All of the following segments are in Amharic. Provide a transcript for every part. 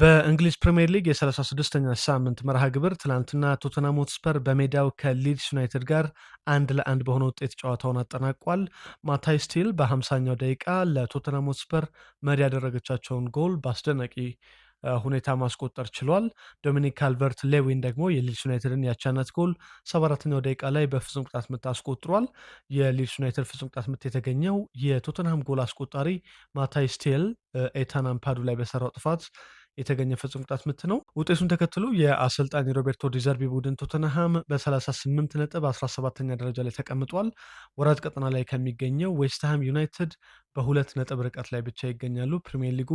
በእንግሊዝ ፕሪምየር ሊግ የ36ኛ ሳምንት መርሃ ግብር ትላንትና ቶተንሃም ሆትስፐር በሜዳው ከሊድስ ዩናይትድ ጋር 1-1 በሆነ ውጤት ጨዋታውን አጠናቋል። ማታይ ስቲል በ50ኛው ደቂቃ ለቶተንሃም ሆትስፐር መሪ ያደረገቻቸውን ጎል በአስደናቂ ሁኔታ ማስቆጠር ችሏል። ዶሚኒክ ካልቨርት ሌዊን ደግሞ የሊድስ ዩናይትድን ያቻነት ጎል 74ኛው ደቂቃ ላይ በፍጹም ቅጣት ምት አስቆጥሯል። የሊድስ ዩናይትድ ፍጹም ቅጣት ምት የተገኘው የቶተንሃም ጎል አስቆጣሪ ማታይ ስቲል ኤታን አምፓዱ ላይ በሰራው ጥፋት የተገኘ ፍጹም ቅጣት ምት ነው። ውጤቱን ተከትሎ የአሰልጣኝ ሮቤርቶ ዲዘርቢ ቡድን ቶተንሃም በ38 ነጥብ 17ኛ ደረጃ ላይ ተቀምጧል። ወራጅ ቀጠና ላይ ከሚገኘው ዌስትሃም ዩናይትድ በሁለት ነጥብ ርቀት ላይ ብቻ ይገኛሉ። ፕሪሚየር ሊጉ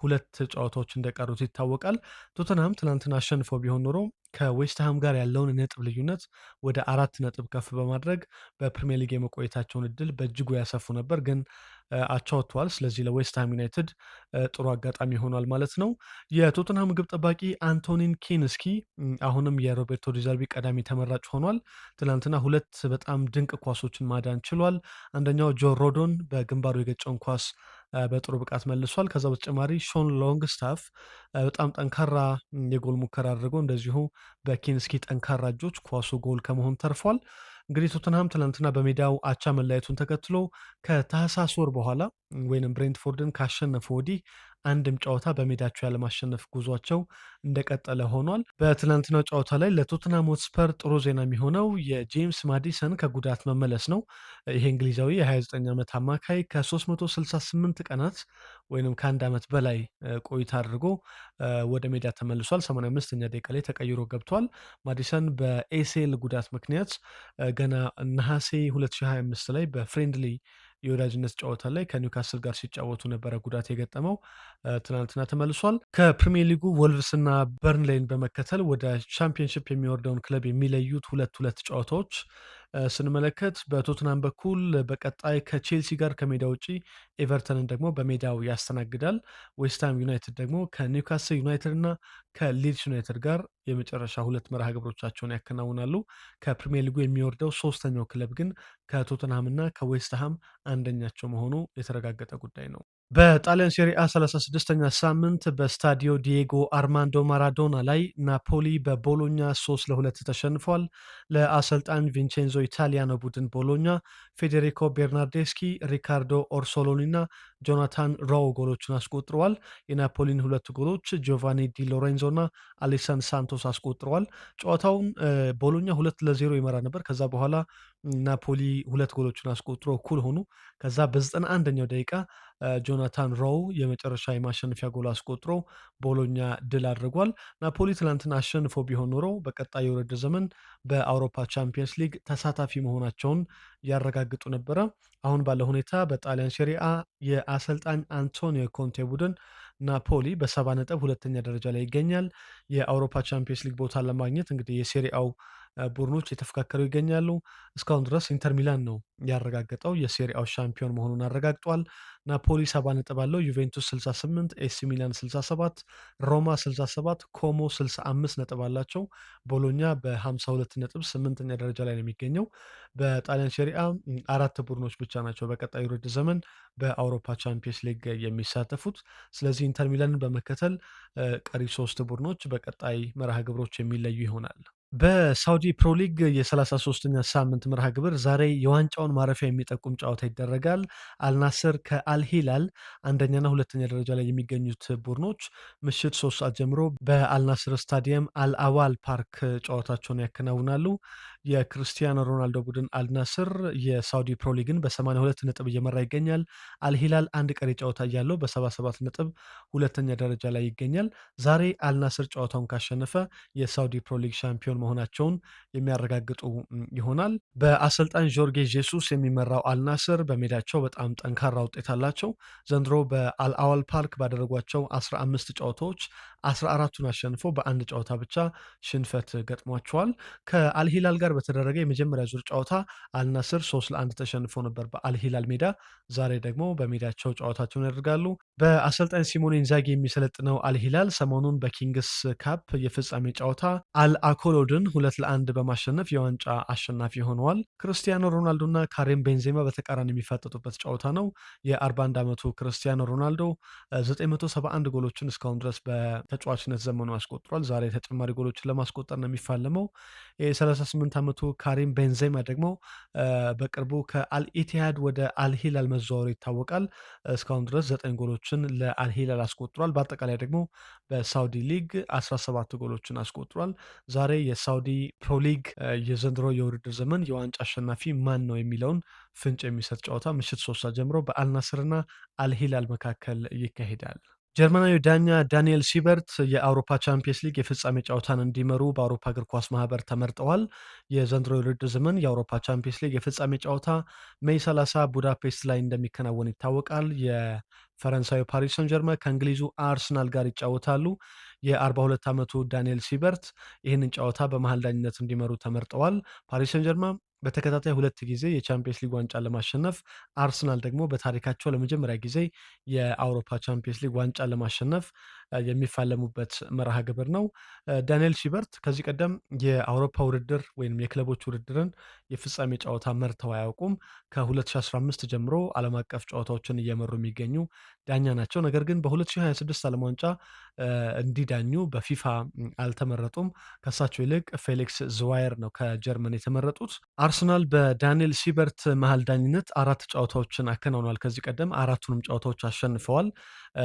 ሁለት ጨዋታዎች እንደቀሩት ይታወቃል። ቶተንሃም ትናንትና አሸንፎ ቢሆን ኖሮ ከዌስትሃም ጋር ያለውን ነጥብ ልዩነት ወደ 4 ነጥብ ከፍ በማድረግ በፕሪሚየር ሊግ የመቆየታቸውን እድል በእጅጉ ያሰፉ ነበር፣ ግን አቻ ወጥተዋል። ስለዚህ ለዌስትሃም ዩናይትድ ጥሩ አጋጣሚ ሆኗል ማለት ነው። የቶተንሃም ግብ ጠባቂ አንቶኒን ኬንስኪ አሁንም የሮቤርቶ ዲዘርቢ ቀዳሚ ተመራጭ ሆኗል። ትናንትና ሁለት በጣም ድንቅ ኳሶችን ማዳን ችሏል። አንደኛው ጆ ሮዶን በግንባሩ የገጨውን ኳስ በጥሩ ብቃት መልሷል። ከዛ በተጨማሪ ሾን ሎንግስታፍ በጣም ጠንካራ የጎል ሙከራ አድርገው እንደዚሁ በኬንስኪ ጠንካራ እጆች ኳሱ ጎል ከመሆን ተርፏል። እንግዲህ ቶተንሃም ትናንትና በሜዳው አቻ መለያየቱን ተከትሎ ከታህሳስ ወር በኋላ ወይንም ብሬንትፎርድን ካሸነፉ ወዲህ አንድም ጨዋታ በሜዳቸው ያለማሸነፍ ጉዟቸው እንደቀጠለ ሆኗል። በትናንትናው ጨዋታ ላይ ለቶተንሃም ሆትስፐር ጥሩ ዜና የሚሆነው የጄምስ ማዲሰን ከጉዳት መመለስ ነው። ይሄ እንግሊዛዊ የ29 ዓመት አማካይ ከ368 ቀናት ወይንም ከአንድ ዓመት በላይ ቆይታ አድርጎ ወደ ሜዳ ተመልሷል። 85ኛ ደቂቃ ላይ ተቀይሮ ገብቷል። ማዲሰን በኤሲኤል ጉዳት ምክንያት ገና ነሐሴ 2025 ላይ በፍሬንድሊ የወዳጅነት ጨዋታ ላይ ከኒውካስል ጋር ሲጫወቱ ነበረ ጉዳት የገጠመው። ትናንትና ተመልሷል። ከፕሪሚየር ሊጉ ወልቭስና በርንሌይን በመከተል ወደ ቻምፒየንሺፕ የሚወርደውን ክለብ የሚለዩት ሁለት ጨዋታዎች ስንመለከት በቶትናም በኩል በቀጣይ ከቼልሲ ጋር ከሜዳ ውጪ ኤቨርተንን ደግሞ በሜዳው ያስተናግዳል። ዌስትሃም ዩናይትድ ደግሞ ከኒውካስል ዩናይትድ እና ከሊድስ ዩናይትድ ጋር የመጨረሻ ሁለት መርሃ ግብሮቻቸውን ያከናውናሉ። ከፕሪሚየር ሊጉ የሚወርደው ሶስተኛው ክለብ ግን ከቶተንሃም እና ከዌስትሃም አንደኛቸው መሆኑ የተረጋገጠ ጉዳይ ነው። በጣሊያን ሴሪአ 36ኛ ሳምንት በስታዲዮ ዲዬጎ አርማንዶ ማራዶና ላይ ናፖሊ በቦሎኛ 3-2 ተሸንፏል። ለአሰልጣኝ ቪንቼንዞ ኢታሊያኖ ቡድን ቦሎኛ ፌዴሪኮ ቤርናርዴስኪ፣ ሪካርዶ ኦርሶሎኒ እና ጆናታን ሮው ጎሎችን አስቆጥረዋል። የናፖሊን ሁለት ጎሎች ጆቫኒ ዲ ሎሬንዞ እና አሌሳን ሳንቶስ አስቆጥረዋል። ጨዋታውን ቦሎኛ 2-0 ይመራ ነበር። ከዛ በኋላ ናፖሊ ሁለት ጎሎችን አስቆጥሮ እኩል ሆኑ። ከዛ በ91ኛው ደቂቃ ጆናታን ሮው የመጨረሻ የማሸነፊያ ጎል አስቆጥሮ ቦሎኛ ድል አድርጓል። ናፖሊ ትናንትና አሸንፎ ቢሆን ኖሮ በቀጣይ የውድድር ዘመን በአውሮፓ ቻምፒየንስ ሊግ ተሳታፊ መሆናቸውን ያረጋግጡ ነበረ። አሁን ባለው ሁኔታ በጣሊያን ሴሪአ የአሰልጣኝ አንቶኒዮ ኮንቴ ቡድን ናፖሊ በ70 ነጥብ ሁለተኛ ደረጃ ላይ ይገኛል። የአውሮፓ ቻምፒየንስ ሊግ ቦታ ለማግኘት እንግዲህ የሴሪአው ቡድኖች የተፈካከሩ ይገኛሉ። እስካሁን ድረስ ኢንተር ሚላን ነው ያረጋገጠው የሴሪአው ሻምፒዮን መሆኑን አረጋግጧል። ናፖሊ 70 ነጥብ አለው። ዩቬንቱስ 68፣ ኤሲ ሚላን 67፣ ሮማ 67፣ ኮሞ 65 ነጥብ አላቸው። ቦሎኛ በ52 ነጥብ 8ኛ ደረጃ ላይ ነው የሚገኘው። በጣሊያን ሴሪአ አራት ቡድኖች ብቻ ናቸው በቀጣዩ ውድድር ዘመን በአውሮፓ ቻምፒየንስ ሊግ የሚሳተፉት። ስለዚህ ኢንተር ሚላንን በመከተል ቀሪ ሶስት ቡድኖች በቀጣይ መርሃ ግብሮች የሚለዩ ይሆናል። በሳውዲ ፕሮ ሊግ የ33ኛ ሳምንት መርሃ ግብር ዛሬ የዋንጫውን ማረፊያ የሚጠቁም ጨዋታ ይደረጋል። አልናስር ከአልሂላል አንደኛና ሁለተኛ ደረጃ ላይ የሚገኙት ቡድኖች ምሽት 3 ሰዓት ጀምሮ በአልናስር ስታዲየም አልአዋል ፓርክ ጨዋታቸውን ያከናውናሉ። የክርስቲያኖ ሮናልዶ ቡድን አልናስር የሳውዲ ፕሮ ሊግን በ82 ነጥብ እየመራ ይገኛል። አልሂላል አንድ ቀሪ ጨዋታ እያለው በ77 ነጥብ ሁለተኛ ደረጃ ላይ ይገኛል። ዛሬ አልናስር ጨዋታውን ካሸነፈ የሳውዲ ፕሮ ሊግ ሻምፒዮን መሆናቸውን የሚያረጋግጡ ይሆናል። በአሰልጣኝ ጆርጌ ጄሱስ የሚመራው አልናስር በሜዳቸው በጣም ጠንካራ ውጤት አላቸው። ዘንድሮ በአልአዋል ፓርክ ባደረጓቸው 15 ጨዋታዎች 14ቱን አሸንፈው በአንድ ጨዋታ ብቻ ሽንፈት ገጥሟቸዋል። ከአልሂላል ጋር ጋር በተደረገ የመጀመሪያ ዙር ጨዋታ አልናስር 3-1 ተሸንፎ ነበር በአልሂላል ሜዳ። ዛሬ ደግሞ በሜዳቸው ጨዋታቸውን ያደርጋሉ። በአሰልጣኝ ሲሞኔ ኢንዛጊ የሚሰለጥነው አልሂላል ሰሞኑን በኪንግስ ካፕ የፍጻሜ ጨዋታ አልአኮሎድን 2-1 በማሸነፍ የዋንጫ አሸናፊ ሆነዋል። ክርስቲያኖ ሮናልዶና ካሪም ቤንዜማ በተቃራኒ የሚፋጠጡበት ጨዋታ ነው። የ41 ዓመቱ ክርስቲያኖ ሮናልዶ 971 ጎሎችን እስካሁን ድረስ በተጫዋችነት ዘመኑ አስቆጥሯል። ዛሬ ተጨማሪ ጎሎችን ለማስቆጠር ነው የሚፋለመው። የ38 ዓመቱ ካሪም ቤንዜማ ደግሞ በቅርቡ ከአልኢቲሃድ ወደ አልሂላል መዘዋወሩ ይታወቃል። እስካሁን ድረስ 9 ጎሎችን ለአልሂላል አስቆጥሯል። በአጠቃላይ ደግሞ በሳውዲ ሊግ 17 ጎሎችን አስቆጥሯል። ዛሬ የሳውዲ ፕሮ ሊግ የዘንድሮ የውድድር ዘመን የዋንጫ አሸናፊ ማን ነው የሚለውን ፍንጭ የሚሰጥ ጨዋታ ምሽት 3 ሰዓት ጀምሮ በአልናስርና አልሂላል መካከል ይካሄዳል። ጀርመናዊ ዳኛ ዳንኤል ሲበርት የአውሮፓ ቻምፒየንስ ሊግ የፍጻሜ ጨዋታን እንዲመሩ በአውሮፓ እግር ኳስ ማህበር ተመርጠዋል። የዘንድሮ የውድድር ዘመን የአውሮፓ ቻምፒየንስ ሊግ የፍጻሜ ጨዋታ ሜይ 30 ቡዳፔስት ላይ እንደሚከናወን ይታወቃል። የፈረንሳዩ ፓሪስ ሰን ጀርመን ከእንግሊዙ አርሰናል ጋር ይጫወታሉ። የ42 ዓመቱ ዳንኤል ሲበርት ይህንን ጨዋታ በመሀል ዳኝነት እንዲመሩ ተመርጠዋል። ፓሪስ ሰን ጀርመን በተከታታይ 2 ጊዜ የቻምፒየንስ ሊግ ዋንጫ ለማሸነፍ፣ አርሰናል ደግሞ በታሪካቸው ለመጀመሪያ ጊዜ የአውሮፓ ቻምፒየንስ ሊግ ዋንጫ ለማሸነፍ የሚፋለሙበት መርሃ ግብር ነው። ዳንኤል ሲበርት ከዚህ ቀደም የአውሮፓ ውድድር ወይም የክለቦች ውድድርን የፍጻሜ ጨዋታ መርተው አያውቁም። ከ2015 ጀምሮ ዓለም አቀፍ ጨዋታዎችን እየመሩ የሚገኙ ዳኛ ናቸው። ነገር ግን በ2026 ዓለም ዋንጫ እንዲዳኙ በፊፋ አልተመረጡም። ከእሳቸው ይልቅ ፌሊክስ ዝዋየር ነው ከጀርመን የተመረጡት። አርሰናል በዳንኤል ሲበርት መሀል ዳኝነት 4 ጨዋታዎችን አከናውኗል። ከዚህ ቀደም 4ቱንም ጨዋታዎች አሸንፈዋል።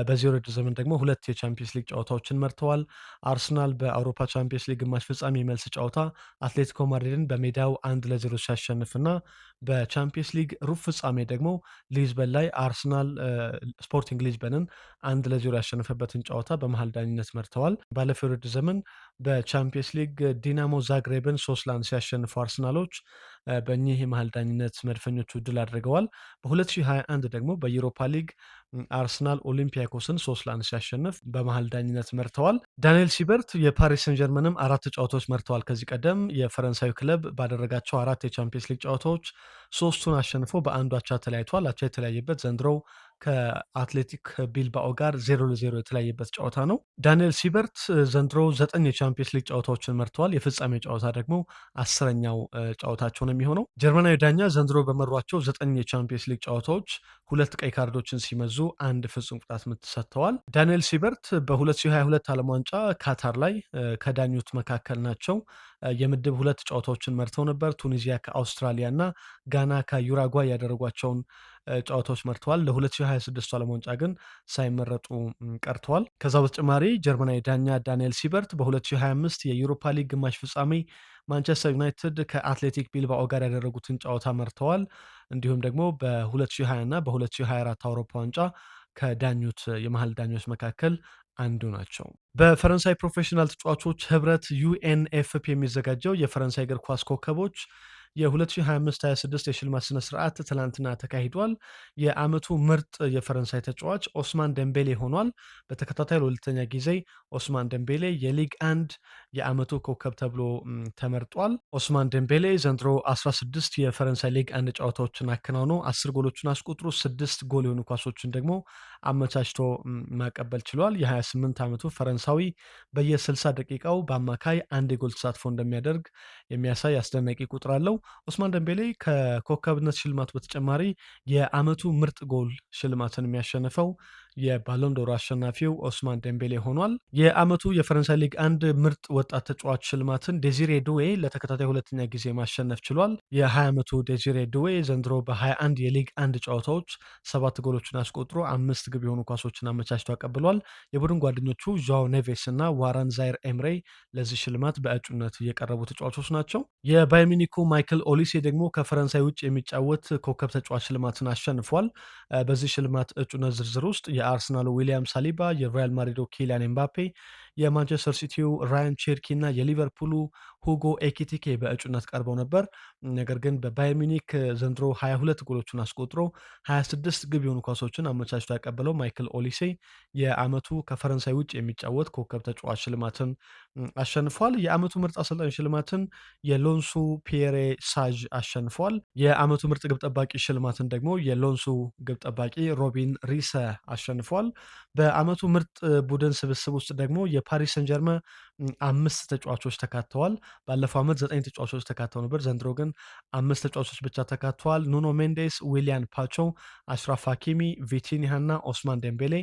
በዚህ ውድድር ዘመን ደግሞ 2 የቻምፒየንስ ሊግ ጨዋታዎችን መርተዋል። አርሰናል በአውሮፓ ቻምፒየንስ ሊግ ግማሽ ፍጻሜ የመልስ ጨዋታ አትሌቲኮ ማድሪድን በሜዳው 1-0 ሲያሸንፍና በቻምፒየንስ ሊግ ሩብ ፍጻሜ ደግሞ ሊዝበን ላይ አርሰናል ስፖርቲንግ ሊዝበንን 1-0 ያሸነፈበትን ጨዋታ በመሀል ዳኝነት መርተዋል። ባለፈው የውድድር ዘመን በቻምፒየንስ ሊግ ዲናሞ ዛግሬብን 3-1 ሲያሸንፉ አርሰናሎች በእኚህ የመሀል ዳኝነት መድፈኞቹ ድል አድርገዋል። በ2021 ደግሞ በዩሮፓ ሊግ አርሰናል ኦሊምፒያኮስን 3-1 ሲያሸንፍ በመሀል ዳኝነት መርተዋል። ዳንኤል ሲበርት የፓሪስ ሰን ጀርመንም 4 ጨዋታዎች መርተዋል። ከዚህ ቀደም የፈረንሳዩ ክለብ ባደረጋቸው 4 የቻምፒየንስ ሊግ ጨዋታዎች 3ቱን አሸንፎ በአንዱ አቻ ተለያይቷል። አቻ የተለያየበት ዘንድሮው ከአትሌቲክ ቢልባኦ ጋር 0-0 የተለያየበት ጨዋታ ነው። ዳንኤል ሲበርት ዘንድሮ 9 የቻምፒየንስ ሊግ ጨዋታዎችን መርተዋል። የፍጻሜ ጨዋታ ደግሞ 10ኛው ጨዋታቸው ነው የሚሆነው። ጀርመናዊ ዳኛ ዘንድሮ በመሯቸው 9 የቻምፒየንስ ሊግ ጨዋታዎች 2 ቀይ ካርዶችን ሲመዙ 1 ፍጹም ቅጣት ምት ሰጥተዋል። ዳንኤል ሲበርት በ2022 ዓለም ዋንጫ ካታር ላይ ከዳኙት መካከል ናቸው። የምድብ 2 ጨዋታዎችን መርተው ነበር። ቱኒዚያ ከአውስትራሊያ እና ጋና ከዩራጓይ ያደረጓቸውን ጨዋታዎች መርተዋል። ለ2026 ዓለም ዋንጫ ግን ሳይመረጡ ቀርተዋል። ከዛ በተጨማሪ ጀርመናዊ ዳኛ ዳንኤል ሲበርት በ2025 የዩሮፓ ሊግ ግማሽ ፍጻሜ ማንቸስተር ዩናይትድ ከአትሌቲክ ቢልባኦ ጋር ያደረጉትን ጨዋታ መርተዋል። እንዲሁም ደግሞ በ2020 እና በ2024 አውሮፓ ዋንጫ ከዳኙት የመሀል ዳኞች መካከል አንዱ ናቸው። በፈረንሳይ ፕሮፌሽናል ተጫዋቾች ህብረት ዩኤንኤፍፒ የሚዘጋጀው የፈረንሳይ እግር ኳስ ኮከቦች የ2025/26 የሽልማት ስነ ስርዓት ትላንትና ተካሂዷል። የዓመቱ ምርጥ የፈረንሳይ ተጫዋች ኦስማን ደምቤሌ ሆኗል። በተከታታይ ለሁለተኛ ጊዜ ኦስማን ደምቤሌ የሊግ 1 የዓመቱ ኮከብ ተብሎ ተመርጧል። ኦስማን ደምቤሌ ዘንድሮ 16 የፈረንሳይ ሊግ 1 ጨዋታዎችን አከናውኖ 10 ጎሎችን አስቆጥሮ 6 ጎል የሆኑ ኳሶችን ደግሞ አመቻችቶ ማቀበል ችሏል። የ28 ዓመቱ ፈረንሳዊ በየ60 ደቂቃው በአማካይ አንድ የጎል ተሳትፎ እንደሚያደርግ የሚያሳይ አስደናቂ ቁጥር አለው። ኦስማን ደምቤሌ ከኮከብነት ሽልማቱ በተጨማሪ የዓመቱ ምርጥ ጎል ሽልማትን የሚያሸንፈው የባሎንዶር አሸናፊው ኦስማን ደምቤሌ ሆኗል። የዓመቱ የፈረንሳይ ሊግ 1 ምርጥ ወጣት ተጫዋች ሽልማትን ዴዚሬ ዱዌ ለተከታታይ ሁለተኛ ጊዜ ማሸነፍ ችሏል። የ20 ዓመቱ ዴዚሬ ዱዌ ዘንድሮ በ21 የሊግ 1 ጨዋታዎች 7 ጎሎችን አስቆጥሮ 5 ግብ የሆኑ ኳሶችን አመቻችቶ አቀብሏል። የቡድን ጓደኞቹ ዣኦ ኔቬስ እና ዋራን ዛይር ኤምሬ ለዚህ ሽልማት በእጩነት የቀረቡ ተጫዋቾች ናቸው። የባየር ሚኒኩ ማይክል ኦሊሴ ደግሞ ከፈረንሳይ ውጭ የሚጫወት ኮከብ ተጫዋች ሽልማትን አሸንፏል። በዚህ ሽልማት እጩነት ዝርዝር ውስጥ የአርሰናሉ ዊሊያም ሳሊባ፣ የሪያል ማድሪዱ ኪሊያን ኤምባፔ፣ የማንቸስተር ሲቲው ራያን ቼርኪ እና የሊቨርፑሉ ሁጎ ኤኪቲኬ በእጩነት ቀርበው ነበር። ነገር ግን በባየር ሚኒክ ዘንድሮ 22 ጎሎችን አስቆጥሮ 26 ግብ የሆኑ ኳሶችን አመቻችቶ ያቀበለው ማይክል ኦሊሴ የዓመቱ ከፈረንሳይ ውጭ የሚጫወት ኮከብ ተጫዋች ሽልማትን አሸንፏል። የዓመቱ ምርጥ አሰልጣኝ ሽልማትን የሎንሱ ፒየሬ ሳዥ አሸንፏል። የዓመቱ ምርጥ ግብ ጠባቂ ሽልማትን ደግሞ የሎንሱ ግብ ጠባቂ ሮቢን ሪሰ አሸንፏል። በዓመቱ ምርጥ ቡድን ስብስብ ውስጥ ደግሞ የፓሪስ ሰን ጀርመ 5 ተጫዋቾች ተካተዋል። ባለፈው ዓመት 9 ተጫዋቾች ተካተው ነበር። ዘንድሮ ግን 5 ተጫዋቾች ብቻ ተካተዋል። ኑኖ ሜንዴስ፣ ዊሊያን ፓቾ፣ አሽራፍ ሀኪሚ፣ ቪቲኒሃ እና ኦስማን ዴምቤሌ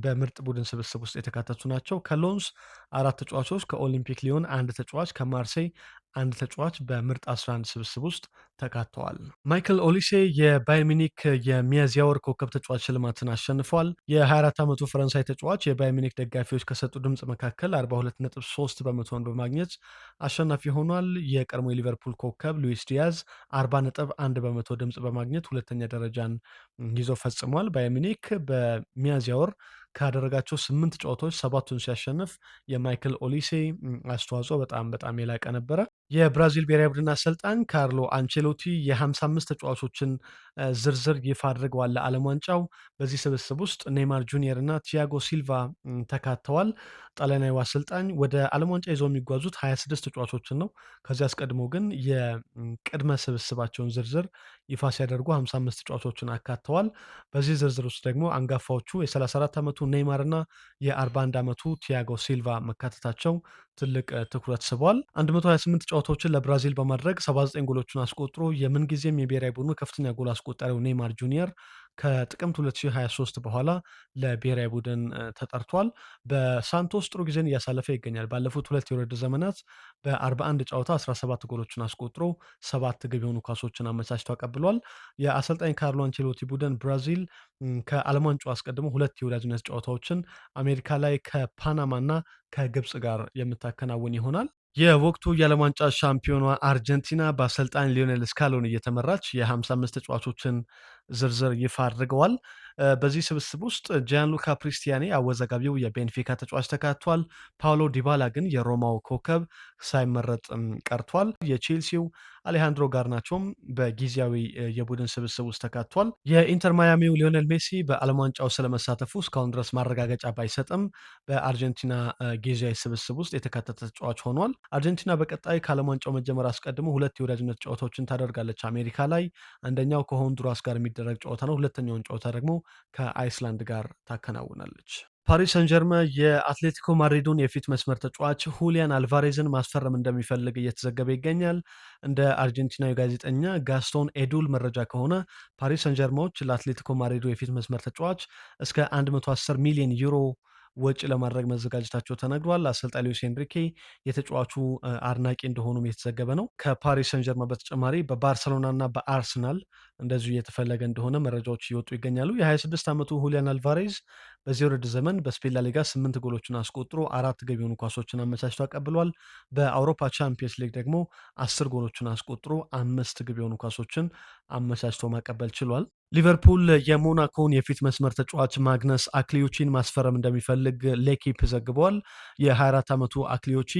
በምርጥ ቡድን ስብስብ ውስጥ የተካተቱ ናቸው። ከሎንስ 4 ተጫዋቾች፣ ከኦሊምፒክ ሊዮን 1 ተጫዋች፣ ከማርሴይ 1 ተጫዋች በምርጥ 11 ስብስብ ውስጥ ተካተዋል። ማይክል ኦሊሴ የባየር ሚኒክ የሚያዝያ ወር ኮከብ ተጫዋች ሽልማትን አሸንፏል። የ24 ዓመቱ ፈረንሳይ ተጫዋች የባየር ሚኒክ ደጋፊዎች ከሰጡ ድምፅ መካከል 42.3 በመቶን በማግኘት አሸናፊ ሆኗል። የቀድሞ የሊቨርፑል ኮከብ ሉዊስ ዲያዝ 40.1 በመቶ ድምፅ በማግኘት ሁለተኛ ደረጃን ይዞ ፈጽሟል። ባየር ሚኒክ በሚያዝያ ወር ካደረጋቸው 8 ጨዋታዎች 7ቱን ሲያሸንፍ የማይክል ኦሊሴ አስተዋጽኦ በጣም የላቀ ነበረ። የብራዚል ብሔራዊ ቡድን አሰልጣኝ ካርሎ አንቼሎቲ የ55 ተጫዋቾችን ዝርዝር ይፋ አድርገዋል ለዓለም ዋንጫው። በዚህ ስብስብ ውስጥ ኔይማር ጁኒየር እና ቲያጎ ሲልቫ ተካተዋል። ጣሊያናዊ አሰልጣኝ ወደ ዓለም ዋንጫ ይዘው የሚጓዙት 26 ተጫዋቾችን ነው። ከዚህ አስቀድሞ ግን የቅድመ ስብስባቸውን ዝርዝር ይፋ ሲያደርጉ 55 ተጫዋቾችን አካተዋል። በዚህ ዝርዝር ውስጥ ደግሞ አንጋፋዎቹ የ34 ዓመቱ ኔይማር እና የ41 ዓመቱ ቲያጎ ሲልቫ መካተታቸው ትልቅ ትኩረት ስቧል። 128 ጨዋታዎችን ለብራዚል በማድረግ 79 ጎሎችን አስቆጥሮ የምንጊዜም የብሔራዊ ቡድኑ ከፍተኛ ጎል አስቆጣሪው ኔይማር ጁኒየር ከጥቅምት 2023 በኋላ ለብሔራዊ ቡድን ተጠርቷል። በሳንቶስ ጥሩ ጊዜን እያሳለፈ ይገኛል። ባለፉት 2 የውድድር ዘመናት በ41 ጨዋታ 17 ጎሎችን አስቆጥሮ 7 ግብ የሆኑ ኳሶችን አመቻችቶ አቀብሏል። የአሰልጣኝ ካርሎ አንቼሎቲ ቡድን ብራዚል ከዓለም ዋንጫው አስቀድሞ 2 የወዳጅነት ጨዋታዎችን አሜሪካ ላይ ከፓናማ እና ከግብፅ ጋር የምታከናውን ይሆናል። የወቅቱ የዓለም ዋንጫ ሻምፒዮኗ አርጀንቲና በአሰልጣኝ ሊዮኔል ስካሎኒ እየተመራች የ55 ተጫዋቾችን ዝርዝር ይፋ አድርገዋል። በዚህ ስብስብ ውስጥ ጂያንሉካ ፕሪስቲያኒ አወዛጋቢው የቤንፊካ ተጫዋች ተካቷል። ፓውሎ ዲባላ ግን የሮማው ኮከብ ሳይመረጥ ቀርቷል። የቼልሲው አሌሃንድሮ ጋርናቾም በጊዜያዊ የቡድን ስብስብ ውስጥ ተካቷል። የኢንተር ማያሚው ሊዮኔል ሜሲ በዓለም ዋንጫው ስለመሳተፉ እስካሁን ድረስ ማረጋገጫ ባይሰጥም በአርጀንቲና ጊዜያዊ ስብስብ ውስጥ የተካተተ ተጫዋች ሆኗል። አርጀንቲና በቀጣይ ከዓለም ዋንጫው መጀመር አስቀድሞ 2 የወዳጅነት ጨዋታዎችን ታደርጋለች አሜሪካ ላይ። አንደኛው ከሆንዱራስ ጋር የሚደረግ ጨዋታ ነው። ሁለተኛውን ጨዋታ ደግሞ ከአይስላንድ ጋር ታከናውናለች። ፓሪስ ሰን ጀርመ የአትሌቲኮ ማድሪዱን የፊት መስመር ተጫዋች ሁሊያን አልቫሬዝን ማስፈረም እንደሚፈልግ እየተዘገበ ይገኛል። እንደ አርጀንቲናዊ ጋዜጠኛ ጋስቶን ኤዱል መረጃ ከሆነ ፓሪስ ሰን ጀርማዎች ለአትሌቲኮ ማድሪዱ የፊት መስመር ተጫዋች እስከ 110 ሚሊዮን ዩሮ ወጪ ለማድረግ መዘጋጀታቸው ተነግሯል። አሰልጣኝ ሉዊስ ኤንሪኬ የተጫዋቹ አድናቂ እንደሆኑም የተዘገበ ነው። ከፓሪስ ሰን ጀርማ በተጨማሪ በባርሰሎና እና በአርሰናል እንደዚሁ እየተፈለገ እንደሆነ መረጃዎች እየወጡ ይገኛሉ። የ26 ዓመቱ ሁሊያን አልቫሬዝ በዚህ ውድድር ዘመን በስፔን ላሊጋ 8 ጎሎችን አስቆጥሮ 4 ገቢ የሆኑ ኳሶችን አመቻችቶ አቀብሏል። በአውሮፓ ቻምፒየንስ ሊግ ደግሞ 10 ጎሎችን አስቆጥሮ 5 ግብ የሆኑ ኳሶችን አመቻችቶ ማቀበል ችሏል። ሊቨርፑል የሞናኮን የፊት መስመር ተጫዋች ማግነስ አክሊዮቺን ማስፈረም እንደሚፈልግ ሌኪፕ ዘግቧል። የ24 ዓመቱ አክሊዮቺ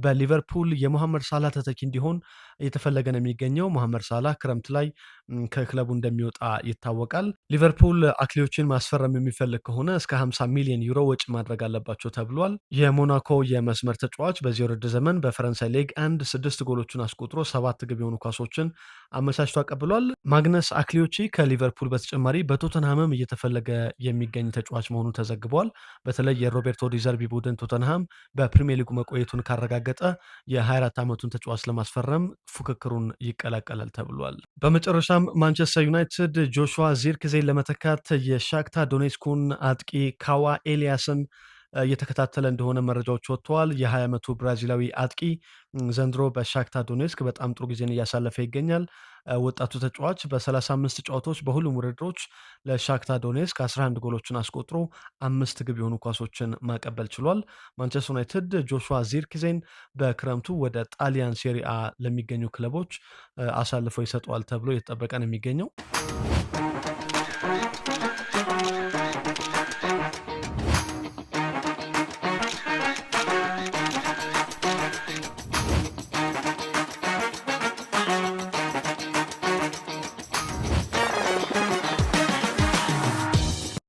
በሊቨርፑል የሞሐመድ ሳላ ተተኪ እንዲሆን እየተፈለገ ነው የሚገኘው። መሐመድ ሳላ ክረምት ላይ ከክለቡ እንደሚወጣ ይታወቃል። ሊቨርፑል አክሊዮቺን ማስፈረም የሚፈልግ ከሆነ እስከ 50 ሚሊዮን ዩሮ ወጪ ማድረግ አለባቸው ተብሏል። የሞናኮ የመስመር ተጫዋች በዚህ ውድድር ዘመን በፈረንሳይ ሊግ 6 ጎሎችን አስቆጥሮ 7 ግብ የሆኑ ኳሶችን አመቻችቶ አቀብሏል። ማግነስ አክሊዮቺ ከሊቨርፑል በተጨማሪ በቶተንሃምም እየተፈለገ የሚገኝ ተጫዋች መሆኑ ተዘግቧል። በተለይ የሮቤርቶ ዲዘርቢ ቡድን ቶተንሃም በፕሪሚየር ሊጉ መቆየቱን ካረጋገጠ የ24 ዓመቱን ተጫዋች ለማስፈረም ፉክክሩን ይቀላቀላል ተብሏል። በመጨረሻም ማንቸስተር ዩናይትድ ጆሹዋ ዚርክዜን ለመተካት የሻክታ ዶኔስኩን አጥቂ ካዋ ኤሊያስን እየተከታተለ እንደሆነ መረጃዎች ወጥተዋል። የ20 ዓመቱ ብራዚላዊ አጥቂ ዘንድሮ በሻክታ ዶኔስክ በጣም ጥሩ ጊዜን እያሳለፈ ይገኛል። ወጣቱ ተጫዋች በ35 ጨዋታዎች በሁሉም ውድድሮች ለሻክታ ዶኔስክ 11 ጎሎችን አስቆጥሮ 5 ግብ የሆኑ ኳሶችን ማቀበል ችሏል። ማንቸስተር ዩናይትድ ጆሹዋ ዚርክዜን በክረምቱ ወደ ጣሊያን ሴሪአ ለሚገኙ ክለቦች አሳልፈው ይሰጠዋል ተብሎ የተጠበቀ ነው የሚገኘው።